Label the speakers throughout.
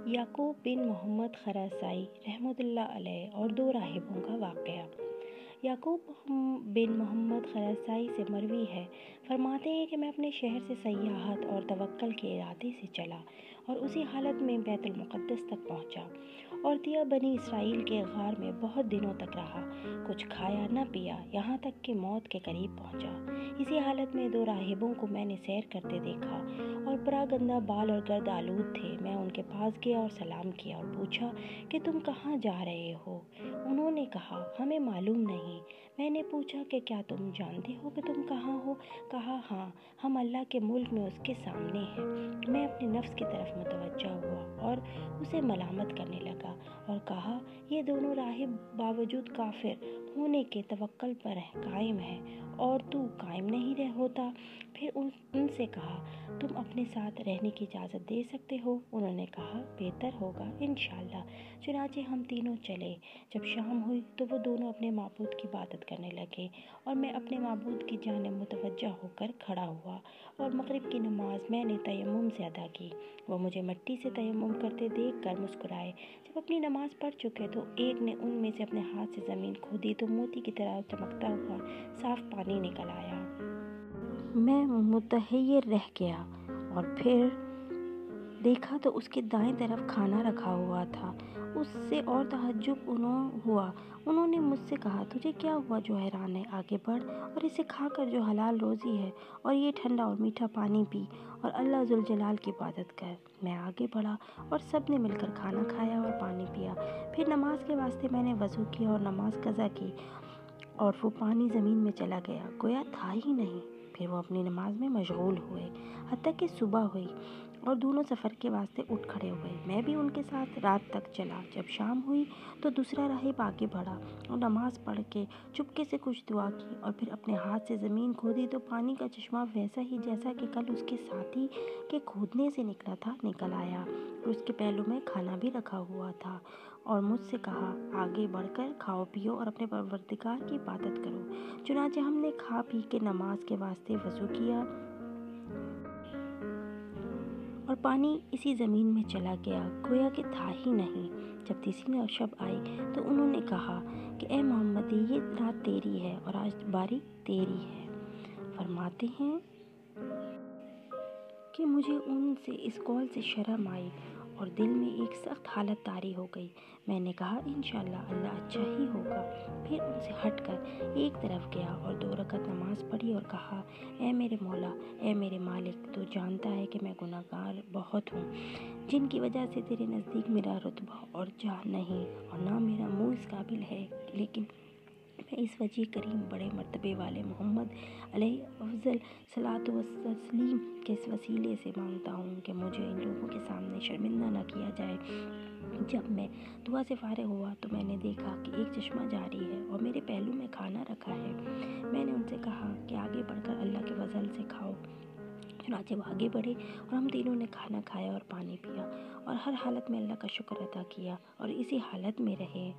Speaker 1: याकूब बिन मोहम्मद खरासाई रहमतुल्लाह अलैह और दो राहिबों का वाक़या। याकूब बिन मोहम्मद खरासाई से मरवी है, फरमाते हैं कि मैं अपने शहर से सयाहत और तवक्कल के इरादे से चला और उसी हालत में बैतुल मुक़द्दस तक पहुंचा और दिया बनी इसराइल के गार में बहुत दिनों तक रहा, कुछ खाया न पिया, यहाँ तक कि मौत के करीब पहुंचा। इसी हालत में दो राहिबों को मैंने सैर करते देखा और बड़ा गंदा बाल और गर्द आलूद थे। मैं उनके पास गया और सलाम किया और पूछा कि तुम कहाँ जा रहे हो? उन्होंने कहा, हमें मालूम नहीं। मैंने पूछा कि क्या तुम जानते हो कि तुम कहाँ हो? कहा, हाँ, हम अल्लाह के मुल्क में उसके सामने हैं। मैं अपने नफ्स की तरफ मुतवज्जा हुआ और उसे मलामत करने लगा और कहा, ये दोनों राहिब बावजूद काफिर होने के तवक्कल पर कायम है और तू कायम नहीं रह होता। फिर उनसे कहा, तुम अपने साथ रहने की इजाज़त दे सकते हो? उन्होंने कहा, बेहतर होगा इंशाअल्लाह। चुनाचे हम तीनों चले। जब शाम हुई तो वो दोनों अपने माबूद की इबादत करने लगे और मैं अपने माबूद की जानिब मुतवज्जा होकर खड़ा हुआ और मगरिब की नमाज मैंने तयम्मुम से अदा की। वो मुझे मिट्टी से तयम्मुम करते देख कर मुस्कुराए। जब अपनी नमाज पढ़ चुके तो एक ने उनमें से अपने हाथ से ज़मीन खोदी तो मोती की तरह चमकता हुआ साफ पानी निकल आया। मैं मुतहय्यर रह गया और फिर देखा तो उसके दाएं तरफ खाना रखा हुआ था। उससे और तहज्जुब हुआ। उन्होंने मुझसे कहा, तुझे क्या हुआ जो हैरान है? आगे बढ़ और इसे खाकर जो हलाल रोज़ी है और ये ठंडा और मीठा पानी पी और अल्लाह जुल जलाल की इबादत कर। मैं आगे बढ़ा और सब ने मिलकर खाना खाया और पानी पिया। फिर नमाज के वास्ते मैंने वज़ू किया और नमाज कज़ा की और वो पानी ज़मीन में चला गया, गोया था ही नहीं। फिर वो अपनी नमाज में मशगूल हुए हत्ता कि सुबह हुई और दोनों सफ़र के वास्ते उठ खड़े हुए। मैं भी उनके साथ रात तक चला। जब शाम हुई तो दूसरा राहिब आगे बढ़ा और नमाज पढ़ के चुपके से कुछ दुआ की और फिर अपने हाथ से ज़मीन खोदी तो पानी का चश्मा वैसा ही जैसा कि कल उसके साथी के खोदने से निकला था निकल आया और उसके पहलू में खाना भी रखा हुआ था और मुझसे कहा, आगे बढ़कर खाओ पियो और अपने परवरदिगार की इबादत करो। चुनाचे हमने खा पी के नमाज के वास्ते वज़ू किया और पानी इसी ज़मीन में चला गया, गोया कि था ही नहीं। जब तीसरी शब आई तो उन्होंने कहा कि ए मोहम्मदी, ये रात तेरी है और आज बारी तेरी है। फरमाते हैं कि मुझे उनसे इस कौल से शर्म आई और दिल में एक सख्त हालत तारी हो गई। मैंने कहा, इंशाअल्लाह अल्लाह अच्छा ही होगा। फिर उनसे हटकर एक तरफ गया और 2 रकात नमाज पढ़ी और कहा, ए मेरे मौला, ए मेरे मालिक, तू जानता है कि मैं गुनाहगार बहुत हूँ, जिनकी वजह से तेरे नज़दीक मेरा रुतबा और जाह नहीं और ना मेरा मुँह इस काबिल है, लेकिन मैं इस वजी करीम बड़े मर्तबे वाले मोहम्मद अलैहि अफ़ज़ल सलातो व तस्लीम के इस वसीले से मांगता हूँ कि मुझे इन लोगों के सामने शर्मिंदा न किया जाए। जब मैं दुआ से फारिग हुआ तो मैंने देखा कि एक चश्मा जारी है और मेरे पहलू में खाना रखा है। मैंने उनसे कहा कि आगे बढ़कर अल्लाह के फजल से खाओ। चुनाचे वो आगे बढ़े और हम तीनों ने खाना खाया और पानी पिया और हर हालत में अल्लाह का शुक्र अदा किया और इसी हालत में रहे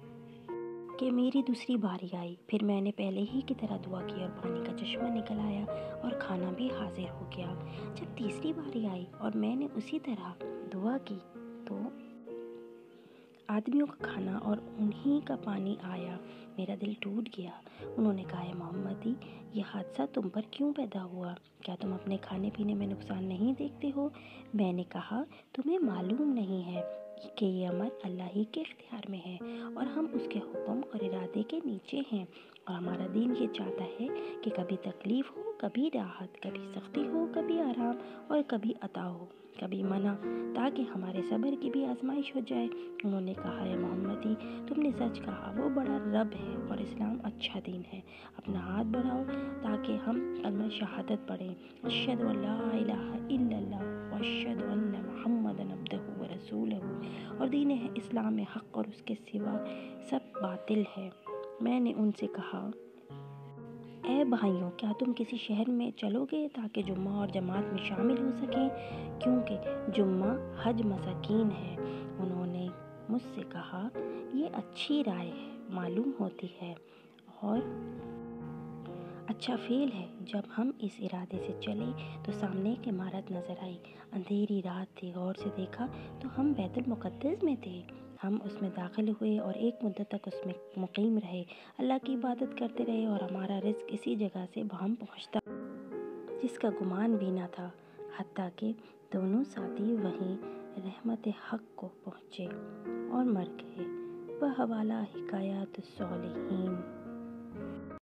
Speaker 1: कि मेरी दूसरी बारी आई। फिर मैंने पहले ही की तरह दुआ की और पानी का चश्मा निकल आया और खाना भी हाजिर हो गया। जब तीसरी बारी आई और मैंने उसी तरह दुआ की तो आदमियों का खाना और उन्हीं का पानी आया। मेरा दिल टूट गया। उन्होंने कहा, मोहम्मदी, ये हादसा तुम पर क्यों पैदा हुआ? क्या तुम अपने खाने पीने में नुकसान नहीं देखते हो? मैंने कहा, तुम्हें मालूम नहीं है कि ये अमर अल्लाह ही के इख्तियार में है और हम उसके हुक्म और इरादे के नीचे हैं और हमारा दीन ये चाहता है कि कभी तकलीफ़ हो, कभी राहत, कभी सख्ती हो, कभी आराम और कभी अता हो, कभी मना, ताकि हमारे सब्र की भी आजमाइश हो जाए। उन्होंने कहा, है मोहम्मदी, तुमने सच कहा, वो बड़ा रब है और इस्लाम अच्छा दीन है। अपना हाथ बढ़ाओ ताकि हम कलमा शहादत पढ़ें, अशहदु अल्ला इलाहा इल्लल्लाह व अशहदु अन्ना मुहम्मदन अब्दुहु व रसूलुहु, और दीन है इस्लाम में हक़ और उसके सिवा सब बातिल है। मैंने उनसे कहा, ए भाइयों, क्या तुम किसी शहर में चलोगे ताकि जुम्मा और जमात में शामिल हो सकें, क्योंकि जुम्मा हज मसाकीन है। उन्होंने मुझसे कहा, ये अच्छी राय है, मालूम होती है, और اچھا فیل ہے۔ جب ہم اس ارادے سے چلے تو سامنے ایک عمارت نظر آئی۔ اندھیری رات تھی، غور سے دیکھا تو ہم بیت المقدس میں تھے۔ ہم اس میں داخل ہوئے اور ایک مدت تک اس میں مقیم رہے، اللہ کی عبادت کرتے رہے اور ہمارا رزق اسی جگہ سے ہم پہنچتا جس کا گمان بھی نہ تھا، حتیٰ کہ دونوں ساتھی وہیں رحمت حق کو پہنچے اور مر گئے۔ بحوالہ حکایات الصالحین۔